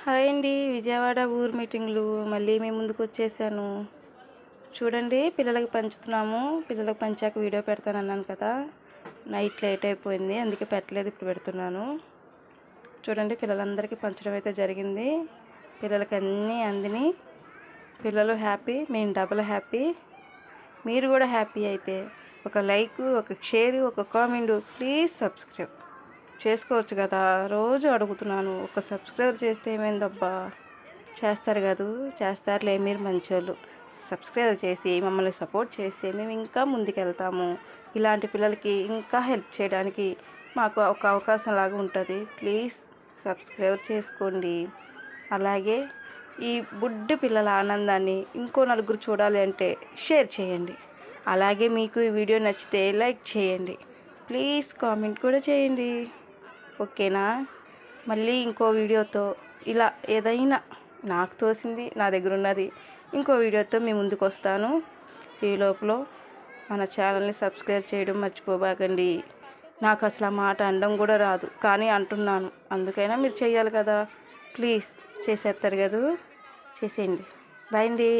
Hi అండి. విజయవాడ ఊరు మీటింగ్లు మళ్ళీ మీ ముందుకు వచ్చేసాను. చూడండి, పిల్లలకి పంచుతున్నాము. పిల్లలకు పంచాక వీడియో పెడతానన్నాను కదా, నైట్ లేట్ అయిపోయింది, అందుకే పెట్టలేదు. ఇప్పుడు పెడుతున్నాను. చూడండి, పిల్లలందరికీ పంచడం అయితే జరిగింది. పిల్లలకి అన్నీ అందిని. పిల్లలు హ్యాపీ, మేము డబుల్ హ్యాపీ. మీరు కూడా హ్యాపీ అయితే ఒక లైక్, ఒక షేర్, ఒక కామెంట్, ప్లీజ్ సబ్స్క్రైబ్ చేసుకోవచ్చు కదా. రోజు అడుగుతున్నాను, ఒక సబ్స్క్రైబ్ చేస్తే ఏమైందబ్బా. చేస్తారు కదా, చేస్తారులే, మీరు మంచోళ్ళు. సబ్స్క్రైబ్ చేసి మమ్మల్ని సపోర్ట్ చేస్తే మేము ఇంకా ముందుకెళ్తాము. ఇలాంటి పిల్లలకి ఇంకా హెల్ప్ చేయడానికి మాకు ఒక అవకాశం లాగా ఉంటుంది. ప్లీజ్ సబ్స్క్రైబ్ చేసుకోండి. అలాగే ఈ బుడ్డి పిల్లల ఆనందాన్ని ఇంకో నలుగురు చూడాలి అంటే షేర్ చేయండి. అలాగే మీకు ఈ వీడియో నచ్చితే లైక్ చేయండి. ప్లీజ్ కామెంట్ కూడా చేయండి. ఓకేనా? మళ్ళీ ఇంకో వీడియోతో ఇలా ఏదైనా నాకు తోసింది, నా దగ్గర ఉన్నది, ఇంకో వీడియోతో మీ ముందుకు వస్తాను. ఈ లోపల మన ఛానల్ని సబ్స్క్రైబ్ చేయడం మర్చిపోబాకండి. నాకు అసలు ఆ మాట అనడం కూడా రాదు, కానీ అంటున్నాను. అందుకైనా మీరు చేయాలి కదా. ప్లీజ్ చేసేస్తారు కదా, చేసేయండి. బాయ్ అండి.